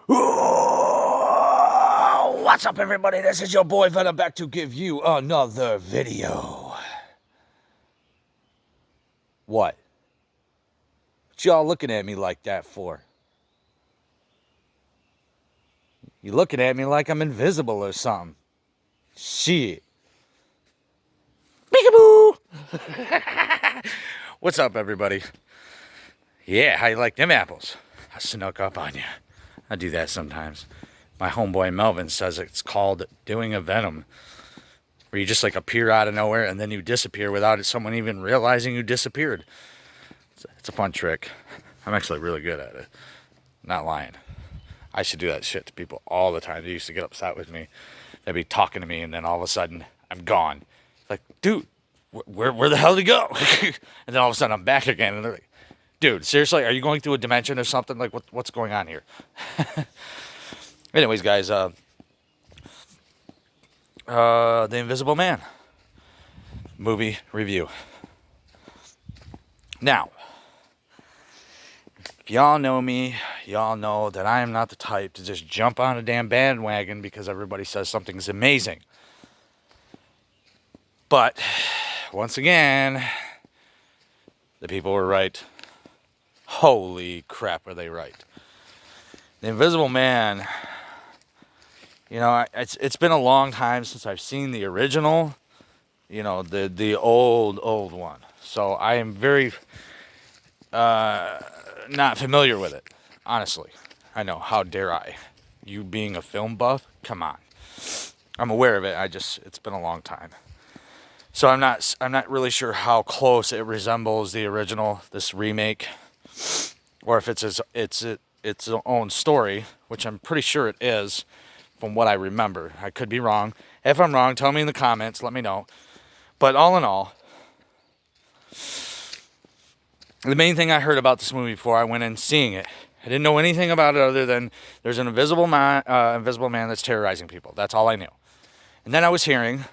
What's up, everybody? This is your boy Venom back to give you another video. What y'all looking at me like that for? You looking at me like I'm invisible or something? Shit. Peekaboo! What's up, everybody? Yeah, how you like them apples? I snuck up on you. I do that sometimes. My homeboy Melvin says it's called doing a Venom, where you just like appear out of nowhere and then you disappear without someone even realizing you disappeared. It's a fun trick. I'm actually really good at it. Not lying. I should do that shit to people all the time. They used to get upset with me. They'd be talking to me and then all of a sudden I'm gone. Like, dude, where the hell did he go? And then all of a sudden I'm back again and they're like, dude, seriously, are you going through a dimension or something? Like, what's going on here? Anyways, guys, The Invisible Man movie review. Now, if y'all know me, y'all know that I am not the type to just jump on a damn bandwagon because everybody says something's amazing. But, once again, the people were right. Holy crap, are they right. The Invisible Man, you know, it's been a long time since I've seen the original, you know, the old one. So I am very not familiar with it, honestly. I know, how dare I? You being a film buff, come on. I'm aware of it, it's been a long time. So I'm not really sure how close it resembles the original, this remake, or if it's its own story, which I'm pretty sure it is, from what I remember. I could be wrong. If I'm wrong, tell me in the comments. Let me know. But all in all, the main thing I heard about this movie before I went in seeing it, I didn't know anything about it other than there's an invisible man that's terrorizing people. That's all I knew. And then I was hearing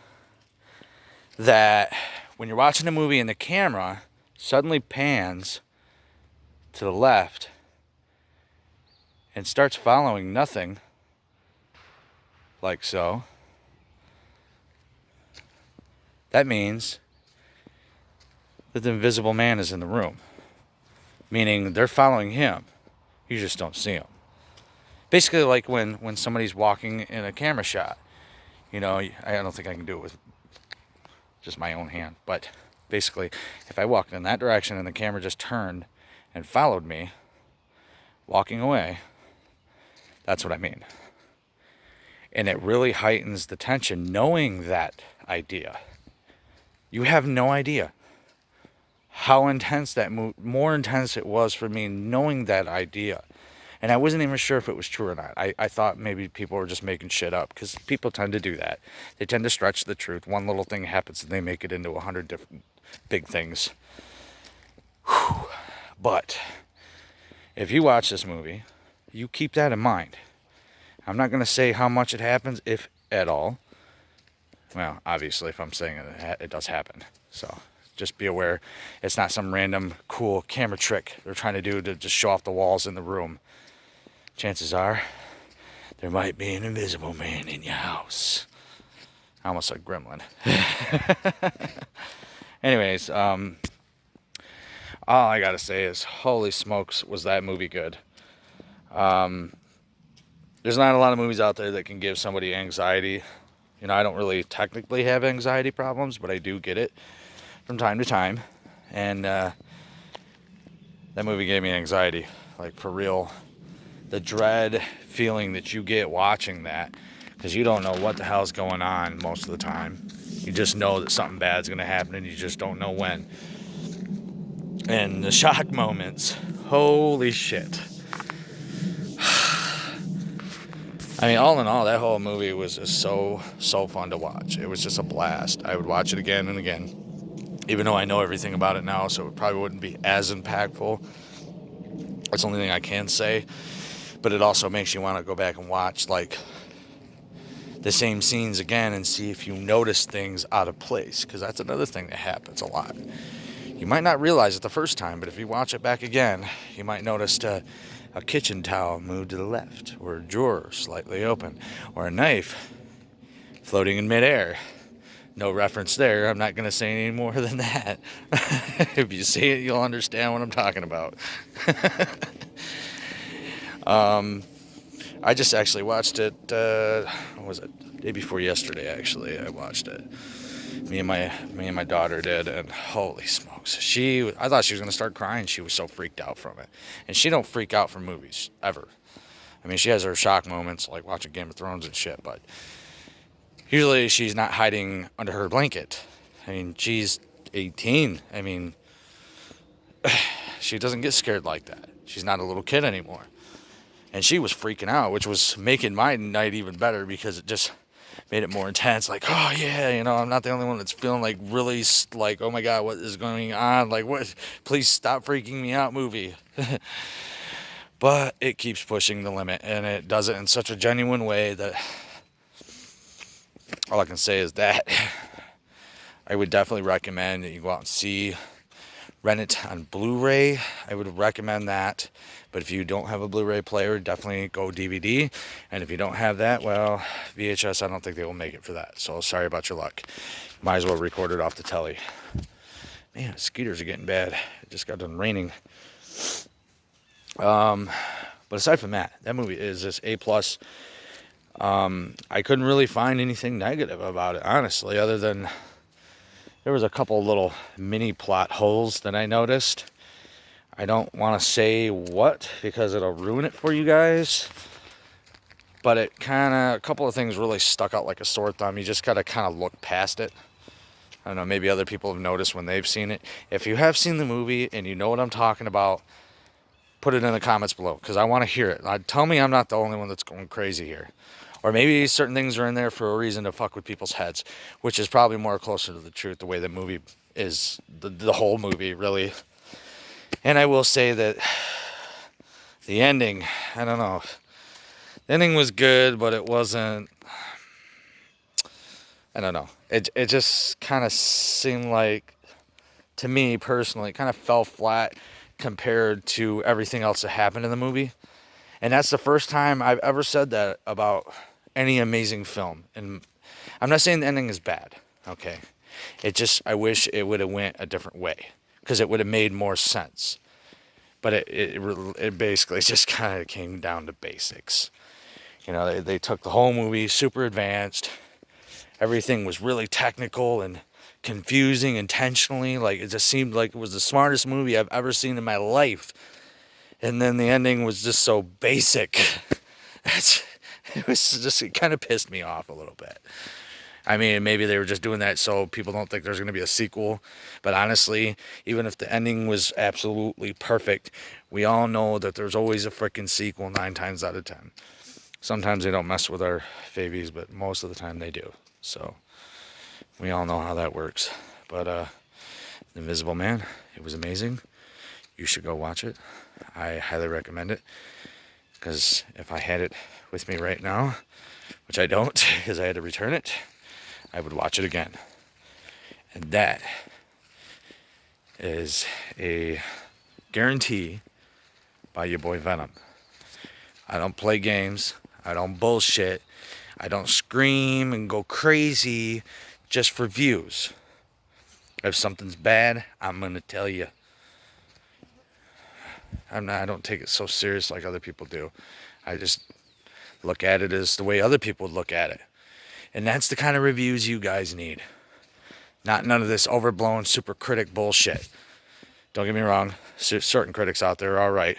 that when you're watching a movie and the camera suddenly pans to the left and starts following nothing, like so, that means that the invisible man is in the room. Meaning they're following him. You just don't see him. Basically like when somebody's walking in a camera shot. You know, I don't think I can do it with just my own hand. But basically, if I walked in that direction and the camera just turned and followed me, walking away, that's what I mean. And it really heightens the tension knowing that idea. You have no idea how intense that more intense it was for me knowing that idea. And I wasn't even sure if it was true or not. I thought maybe people were just making shit up, because people tend to do that. They tend to stretch the truth. One little thing happens and they make it into 100 different big things. Whew. But if you watch this movie, you keep that in mind. I'm not going to say how much it happens, if at all. Well, obviously, if I'm saying it does happen. So just be aware. It's not some random cool camera trick they're trying to do to just show off the walls in the room. Chances are, there might be an invisible man in your house. I almost said gremlin. Anyways, all I got to say is, holy smokes, was that movie good. There's not a lot of movies out there that can give somebody anxiety. You know, I don't really technically have anxiety problems, but I do get it from time to time. And that movie gave me anxiety, like for real. The dread feeling that you get watching that, because you don't know what the hell's going on most of the time. You just know that something bad's going to happen and you just don't know when. And the shock moments, holy shit. I mean, all in all, that whole movie was just so fun to watch. It was just a blast. I would watch it again and again, even though I know everything about it now, so it probably wouldn't be as impactful. That's the only thing I can say. But it also makes you want to go back and watch, like, the same scenes again and see if you notice things out of place, because that's another thing that happens a lot. You might not realize it the first time, but if you watch it back again, you might notice a kitchen towel moved to the left, or a drawer slightly open, or a knife floating in midair. No reference there. I'm not going to say any more than that. If you see it, you'll understand what I'm talking about. I just actually watched it, what was it? Day before yesterday, actually, I watched it. Me and my daughter did, and holy smokes, I thought she was gonna start crying. She was so freaked out from it, and she don't freak out from movies ever. I mean, she has her shock moments like watching Game of Thrones and shit, but usually she's not hiding under her blanket. I mean, she's 18. I mean, she doesn't get scared like that. She's not a little kid anymore, and she was freaking out, which was making my night even better because it just made it more intense. Like, oh yeah, I'm not the only one that's feeling like really like, oh my god, what is going on? Like, what? Please stop freaking me out, movie. But it keeps pushing the limit, and it does it in such a genuine way that all I can say is that I would definitely recommend that you go out and rent it on Blu-ray. I would recommend that. But if you don't have a Blu-ray player, definitely go DVD. And if you don't have that, well, VHS, I don't think they will make it for that. So sorry about your luck. Might as well record it off the telly. Man, mosquitoes are getting bad. It just got done raining. But aside from that movie is just A+. I couldn't really find anything negative about it, honestly, other than there was a couple little mini plot holes that I noticed. I don't want to say what because it'll ruin it for you guys. But a couple of things really stuck out like a sore thumb. You just gotta kind of look past it. I don't know, maybe other people have noticed when they've seen it. If you have seen the movie and you know what I'm talking about, put it in the comments below because I want to hear it. Tell me I'm not the only one that's going crazy here. Or maybe certain things are in there for a reason to fuck with people's heads, which is probably more closer to the truth, the way the movie is, the whole movie, really. And I will say that the ending, I don't know. The ending was good, but it wasn't, I don't know. It just kind of seemed like, to me personally, it kind of fell flat compared to everything else that happened in the movie. And that's the first time I've ever said that about any amazing film. And I'm not saying the ending is bad, okay? I wish it would have went a different way because it would have made more sense. But it basically just kind of came down to basics. They took the whole movie super advanced. Everything was really technical and confusing intentionally. Like, it just seemed like it was the smartest movie I've ever seen in my life. And then the ending was just so basic. It kind of pissed me off a little bit. I mean, maybe they were just doing that so people don't think there's going to be a sequel. But honestly, even if the ending was absolutely perfect, we all know that there's always a freaking sequel 9 times out of 10. Sometimes they don't mess with our favies, but most of the time they do. So we all know how that works. But The Invisible Man, it was amazing. You should go watch it. I highly recommend it. Because if I had it with me right now, which I don't because I had to return it, I would watch it again. And that is a guarantee by your boy Venom. I don't play games. I don't bullshit. I don't scream and go crazy just for views. If something's bad, I'm going to tell you. I don't take it so serious like other people do. I just look at it as the way other people would look at it. And that's the kind of reviews you guys need. Not none of this overblown super critic bullshit. Don't get me wrong. Certain critics out there are all right.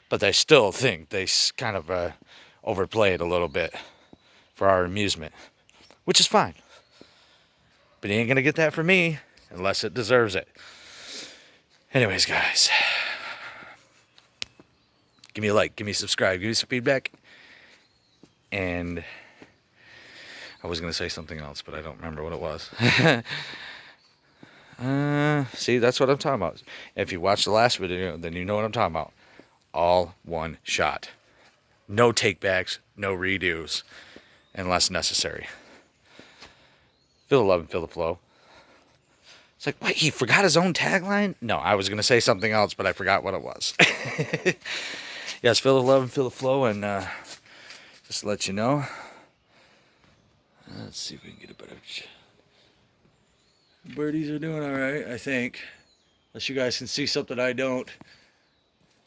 But I still think they kind of overplay it a little bit for our amusement. Which is fine. But you ain't going to get that from me unless it deserves it. Anyways, guys. Give me a like, give me a subscribe, give me some feedback. And I was going to say something else, but I don't remember what it was. See, that's what I'm talking about. If you watched the last video, then you know what I'm talking about. All one shot. No takebacks, no redos, unless necessary. Feel the love and feel the flow. It's like, wait, he forgot his own tagline? No, I was going to say something else, but I forgot what it was. Yes, feel the love and feel the flow, and just to let you know. Let's see if we can get a better. Birdies are doing all right, I think. Unless you guys can see something I don't.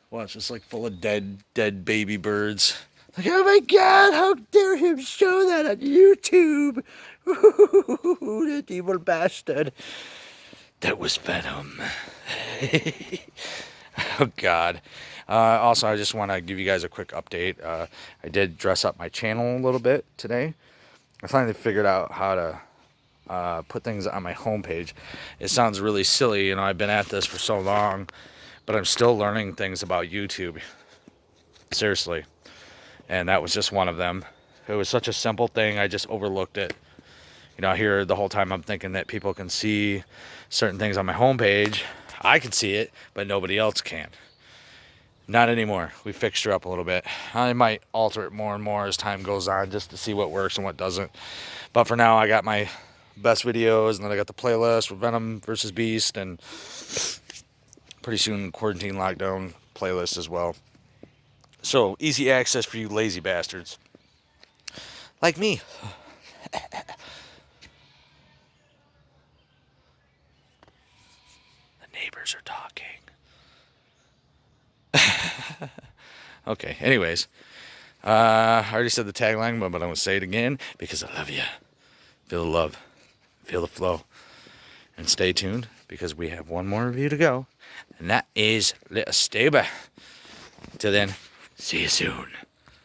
Watch, it's like full of dead baby birds. Like, oh my God, how dare him show that on YouTube? That evil bastard. That was Venom. Oh God. Also, I just want to give you guys a quick update. I did dress up my channel a little bit today. I finally figured out how to put things on my homepage. It sounds really silly, you know, I've been at this for so long, but I'm still learning things about YouTube. Seriously. And that was just one of them. It was such a simple thing, I just overlooked it. You know, here the whole time I'm thinking that people can see certain things on my homepage. I can see it, but nobody else can. Not anymore. We fixed her up a little bit. I might alter it more and more as time goes on just to see what works and what doesn't. But for now, I got my best videos, and then I got the playlist with Venom versus Beast, and pretty soon quarantine lockdown playlist as well. So easy access for you lazy bastards like me. The neighbors are talking. Okay, anyways. I already said the tagline, but I'm going to say it again because I love you. Feel the love. Feel the flow. And stay tuned because we have one more review to go. And that is Little Stable. Till then, see you soon.